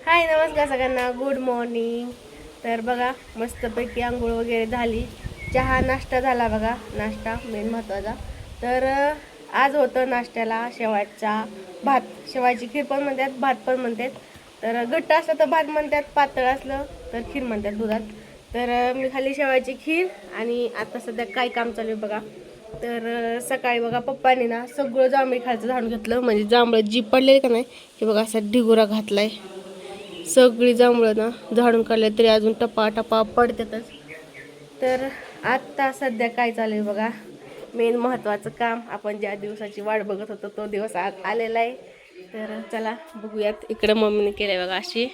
हाय नमस्कार सगळ्यांना, good morning. तर बघा मस्तपैकी आंघोळ वगैरे झाली, चहा नाश्ता झाला बघा. नाश्ता मेन महत्त्वाचा. तर आज होतं नाश्त्याला शेवयाचा भात. शेवयाची खीर पण म्हणतात, भात पण म्हणतात. तर घट्ट असलं तर भात म्हणतात, पातळ असलं तर खीर म्हणतात दुधात. तर मी खाली शेवयाची खीर. आणि आता सध्या काय काम चालू आहे बघा. तर सकाळी बघा पप्पांनी ना सगळं जांभळी खायचं झाडून घेतलं. म्हणजे जांभळं जी पडलेली का नाही हे बघा असा ढिगोरा घातलाय. सगळी जांभळं ना झाडून काढले तरी अजून टप्पा टप्पा पडतातच. तर आत्ता सध्या काय चालू आहे बघा, मेन महत्त्वाचं काम. आपण ज्या दिवसाची वाट बघत होतो तो दिवस आज आलेला आहे. तर चला बघूयात. इकडं मम्मीने केलं बघा अशी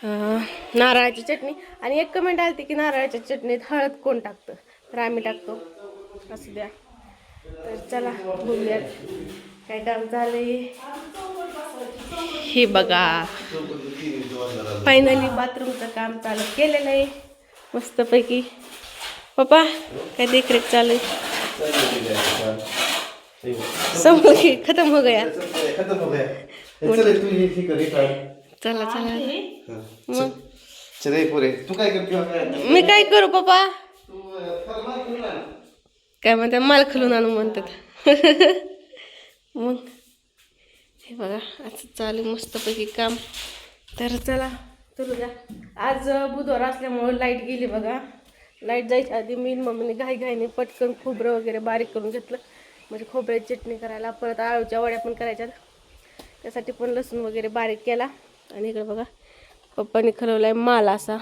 नारळाची चटणी. आणि एक कमेंट आली की नारळाच्या चटणीत हळद कोण टाकतं, तर आम्ही टाकतो. असू द्या. तर चला बघूयात काय काम झालंय. हे बघा फायनली बाथरूमचं काम चालू केलेलं आहे मस्तपैकी. पप्पा काय देखरेख चालू आहे? समोर खतम हो गया. चला चला मग तू काय करते? मी काय करू पप्पा? काय म्हणतात, माल खालून आणू म्हणतात. मग हे बघा असं चालू मस्तपैकी काम. तर चला चलू द्या. आज बुधवार असल्यामुळे लाईट गेली बघा. लाईट जायच्या आधी मी मम्मीने घाईने पटकन खोबरं वगैरे बारीक करून घेतलं. म्हणजे खोबऱ्याची चटणी करायला, परत आळूच्या वड्या पण करायच्यात, त्यासाठी पण लसूण वगैरे बारीक केला. आणि इकडं बघा पप्पाने खरवलाय माल असा,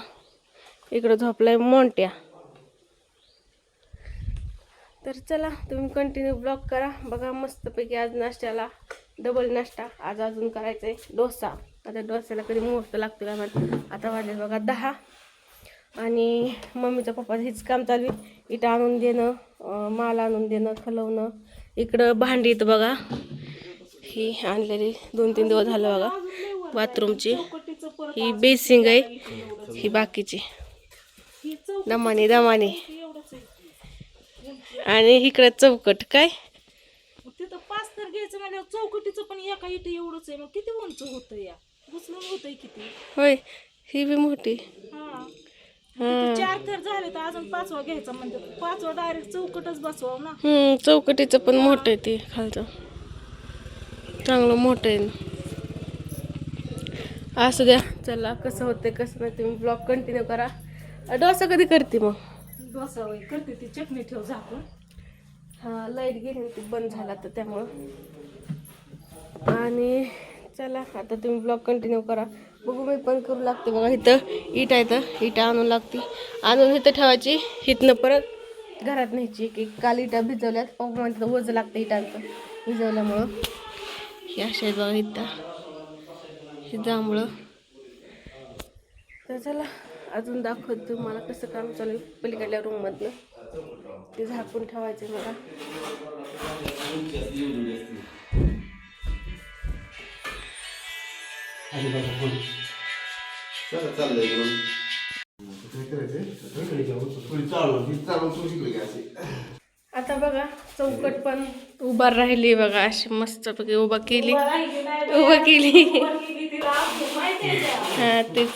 इकडं झोपलाय मोंट्या. तर चला तुम्ही कंटिन्यू ब्लॉग करा बघा. मस्तपैकी आज नाश्त्याला डबल नाश्ता. आज अजून करायचं आहे डोसा. आता डोस्याला कधी मुहूर्त लागतो का म्हणून. आता वाजले बघा 10. आणि मम्मीच्या पप्पाचं हेच काम चालू आहे. इथं आणून देणं, माल आणून देणं, खलवणं. इकडं भांडीत बघा ही आणलेली 2-3 दिवस झालं बघा बाथरूमची. ही बेसिंग आहे, ही बाकीची दमाने दमाने. आणि इकडं चौकट काय तिथं 5 तर घ्यायचं म्हणजे चौकटीचं पण एका इथं एवढंच आहे. मग किती उंच होतं या घुसलून होतंय किती. होय, ही बी मोठी. हा 4 तर झाले तर अजून 5वा घ्यायचा म्हणजे 5वा डायरेक्ट चौकटच बसवाव ना. चौकटीचं पण मोठं आहे ते खालचं, चांगलं मोठं आहे. असू द्या. चला कसं होते कसं नाही तुम्ही ब्लॉग कंटिन्यू करा. डोसा कधी करते मग? डोसा वय करते ती चटणी ठेव झाकून. हा लाईट गेली ती बंद झाला तर त्यामुळं. आणि चला आता तुम्ही ब्लॉग कंटिन्यू करा. बघू मी पण करू लागते बघा. इथं इट आहे तर इटा आणून लागते, आणून इथं ठेवायची. इथनं परत घरात न्यायची. की काल इटा भिजवल्यात, पप्पा म्हणतात वज लागतं इटांचं भिजवल्यामुळं. हे अशा आहेत बघा इथं हे जांभळं. तर चला अजून दाखवतो तुम्हाला कसं काम चालू आहे. पलीकडल्या रूममधनं ते झाकून ठेवायचं मला. आता बघा चौकट पण उभा राहिली बघा. अशी मस्तपैकी उभा केली. हा तेच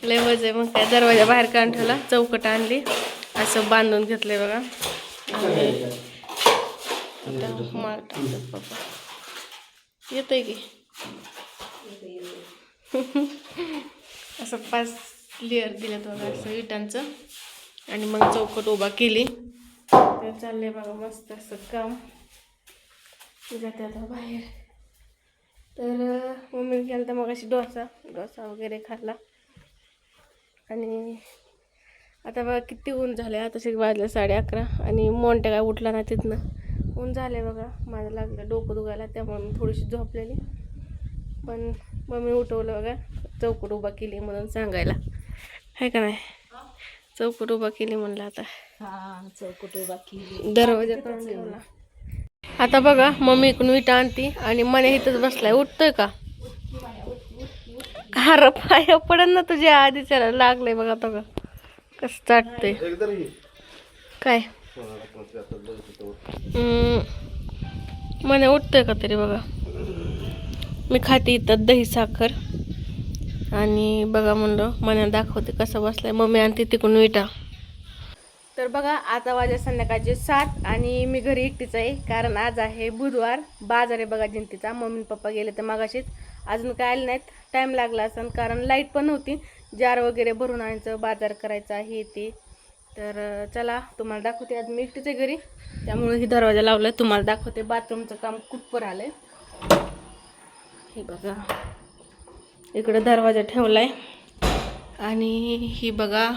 लय वज आहे. मग काय दरवाजा बाहेर काढून ठेवला, चौकट आणली, असं बांधून घेतलंय बघा. मार टाकतात पप्पा. येतंय की असं 5 लेअर दिल्यात बघा असं विटांचं. आणि मग चौकट उभा केली. तर चाललंय बघा मस्त असं काम. जाते आता बाहेर. तर मम्मी गेला तर मग अशी डोसा वगैरे खाल्ला. आणि आता बघा किती ऊन झालं आहे. आता वाजले 11:30. आणि मोंट्या काय उठला ना तिथनं. ऊन झाले बघा. माझं लागलं डोकं दुखायला, त्यामुळे मी थोडीशी झोपलेली. पण मम्मी उठवलं बघा, चौकट उभा केली म्हणून सांगायला, आहे का नाही. चौकट उभा केली म्हणलं आता. चौकट उभा केली, दरवाजा करून ठेवला. आता बघा मम्मी इकडून विटा आणती आणि मने इथंच बसलाय. उठतोय का? अरे पाय पडन ना तुझ्या आधीच्या लागलंय बघा. आता बघा कसं चाटतंय काय. मने उठतोय का तरी बघा. मी खाते इथं दही साखर. आणि बघा म्हणलं मला दाखवते कसं बसलाय. मम्मी आणते तिकडून विटा. तर बघा आता वाजले संध्याकाळचे 7 आणि मी घरी एकटीच आहे, कारण आज आहे बुधवार. बाजार आहे बघा जिंतीचा. मम्मी पप्पा गेले तर मगाशीच, अजून काय आले नाहीत. टाईम लागला असेल कारण लाईट पण नव्हती. जार वगैरे भरून आणायचं, बाजार करायचा हे ते. तर चला तुम्हाला दाखवते. आज मी एकटीच आहे घरी, त्यामुळे ही दरवाजा लावलाय. तुम्हाला दाखवते बाथरूमचं काम कुठपर आलंय. हे बघा इकडं दरवाजा ठेवलाय आणि ही बघा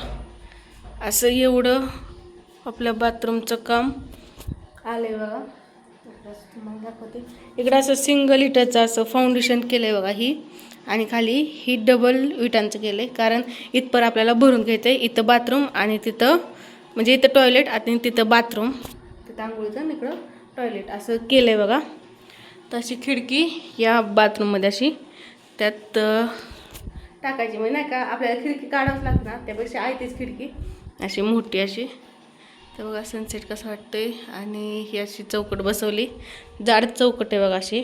असं एवढं आपल्या बाथरूमचं काम आलंय बघा. तुम्हाला दाखवते. इकडं असं सिंगल इटाचं असं फाउंडेशन केलंय बघा ही, आणि खाली ही डबल विटांचं केलंय, कारण इथपर आपल्याला भरून घ्यायचं आहे. इथं बाथरूम आणि तिथं म्हणजे इथं टॉयलेट आणि तिथं बाथरूम, तिथं आंघोळीचं आणि इकडं टॉयलेट असं केलंय बघा. तशी खिडकी या बाथरूममध्ये अशी त्यात टाकायची, म्हणजे नाही का आपल्याला खिडकी काढावंच लागतं ना, त्यापेक्षा आहे तीच खिडकी अशी मोठी अशी. तर बघा सनसेट कसं वाटतंय. आणि ही अशी चौकट बसवली, जाड चौकट आहे बघा अशी.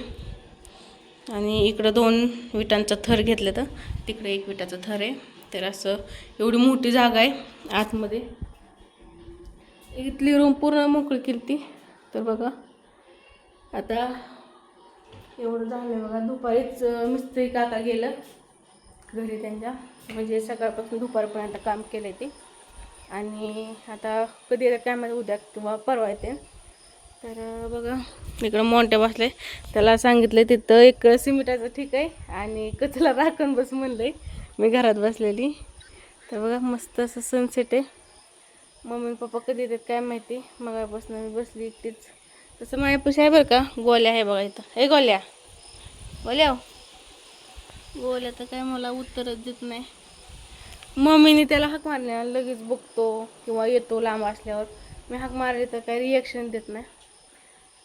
आणि इकडं 2 विटांचा थर घेतलं, तर तिकडे 1 विटाचा थर आहे. तर असं एवढी मोठी जागा आहे आतमध्ये. इथली रूम पूर्ण मोकळी केली ती. तर बघा आता एवढं झालं बघा. दुपारीच मिस्त्री काका गेलं घरी त्यांच्या, म्हणजे सकाळपासून दुपारपर्यंत काम केलं ते. आणि आता कधी येतं काय माहिती, उद्या किंवा परवा येते. तर बघा इकडं मोंट्या बसले. त्याला सांगितलं तिथं एक सिमेंटाचं ठीक आहे आणि कचला राखण बस म्हणलंय, मी घरात बसलेली. तर बघा मस्त असं सनसेट आहे. मम्मी पप्पा कधी येतात काय माहिती. मगापासून मी बसली एकटीच. तसं माझ्यापाशी आहे बरं का, गोल्या आहे बघा इथं. हे गोल्या गोल्या गोल्या तर काय मला उत्तरच देत नाही. मम्मीने त्याला हाक मारल्या लगेच बघतो किंवा येतो लांब असल्यावर. मी हाक मारली तर काही रिॲक्शन देत नाही.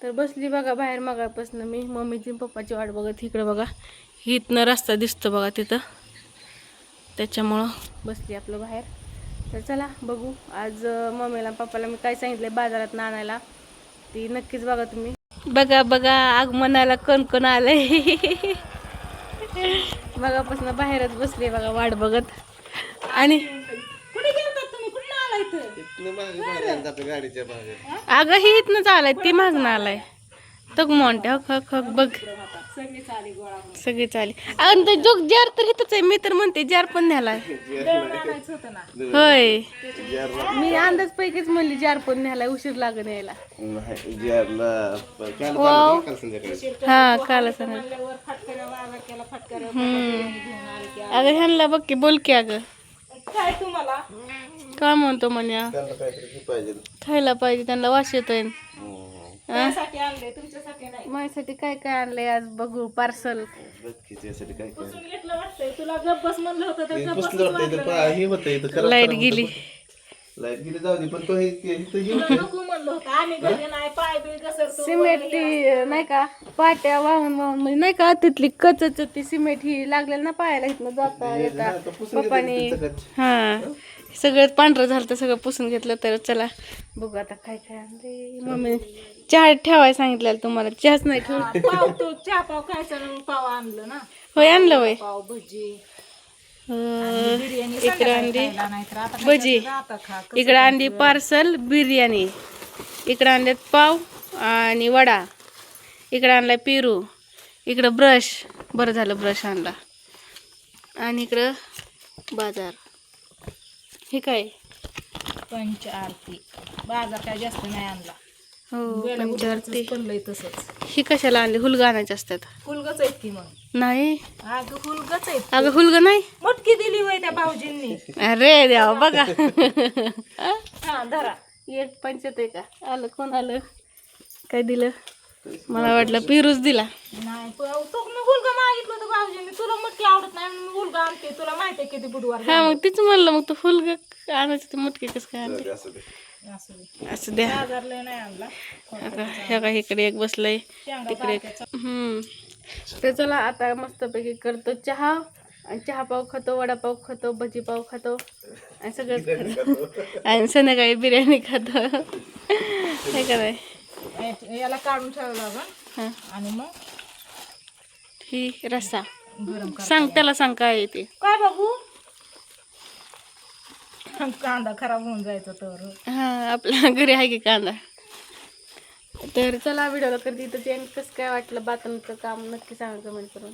तर बसली बघा बाहेर मगापासून मी मम्मीची पप्पाची वाट बघत. इकडं बघा इथनं रस्ता दिसतो बघा तिथं, त्याच्यामुळं बसली आपलं बाहेर. तर चला बघू आज मम्मीला पप्पाला मी काय सांगितलं बाजारात आणायला, ती नक्कीच बघा तुम्ही. बघा बघा आगमनाला कोण आलंय. बघापासून बाहेरच बसली बघा वाट बघत. आणि कुठे गेलतात तुम्ही? कुठं आला इथं? गाडीच्या मागे. अगं ही इथनंच आलाय, ती मागणं आलाय. तग मोंट्या हक हक हक बघ सगळी चाली. आणि ते जोग जार तर इथंच आहे. मी तर म्हणते जार पण न्यालाय. होय मी अंदाज पैकीच म्हणली जार पण न्यालाय, उशीर लागत यायला. हा काल अगं ह्यांना बघ की, बोल की अगं काय तुम्हाला काय म्हणतो म्हण्या खायला पाहिजे, त्यांना वास येतोय. त्यासाठी आणले, तुमच्यासाठी नाही. माझ्यासाठी काय काय आणलंय आज बघू. पार्सल पुसून घेतलं वाटतंय तुला. गप्पस म्हणलं होतं तर गप्पस लाईट गेली. लाईट गेली जाऊ दे, पण तो नको म्हणलं होतं. आम्ही घरी नाही, पाय बी घसरतो. सिमेंट ती नाही का पाट्या वाहून वाहून म्हणजे नाही का तिथली कचच ती सिमेंट ही लागलेलं ना पायाला, इथनं जाता येता पप्पाने हा सगळं पांढरं झालं तर सगळं पुसून घेतलं. तर चला बघू आता काय काय आणले. मम्मी चहा ठेवायला सांगितलेलं तुम्हाला, चहाच नाही ठेवून. पाव तो चहा पाव खायचा ना, पाव आणलं ना. होय आणलं होय. पाव भजी इकडे अंडी भजी, इकडे अंडी पार्सल बिर्याणी, इकडे आणल्यात पाव आणि वडा, इकडे आणलाय पेरू, इकडं ब्रश, बरं झालं ब्रश आणला, आणि इकडं बाजार. हे काय पंच आरती. बाजार काय जास्त नाही आणला. हो पंचारती. पडलंय तसंच. ही कशाला आणली? हुलगा आणायचे असतात. हुलगच आहेत की मग. नाही अगं हुलगच आहेत. अगं हुलगा नाही, मटकी दिली होय त्या भाऊजींनी. अरे देवा बघा. हा धरा. एक पंचायत आहे का? आलं कोण आलं? काय दिलं? मला वाटलं पेरूच दिला. नाही तो मी हुलगा मागितलं होतं भाऊजींनी. तुला मटकी आवडत नाही, मी हुलगा आणते. तुला माहिती आहे किती बुधवार. हा मग तीच म्हणलं, मग तू हुलगा आणायचं ते मटकी कसं काय आणते? असं द्या. बाजारला नाही आणला. ह्या का इकडे एक बसलंय, तिकडे एक. तर चला आता मस्तपैकी करतो चहा, आणि चहा पाव खातो, वडापाव खातो, भजी पाव खातो, आणि सगळंच खातो, आणि संध्याकाळी बिर्याणी खातो. काय कराय याला काढून ठेवावं लागल. आणि मग ही रस्सा गरम सांग, त्याला सांग काय आहे ते. काय काय बघू कांदा खराब होऊन जायचा तर हा आपल्या घरी आहे की कांदा. तर चला व्हिडिओला करते तर ते कसं काय वाटलं बातमीचं काम नक्की सांगा कमेंट करून.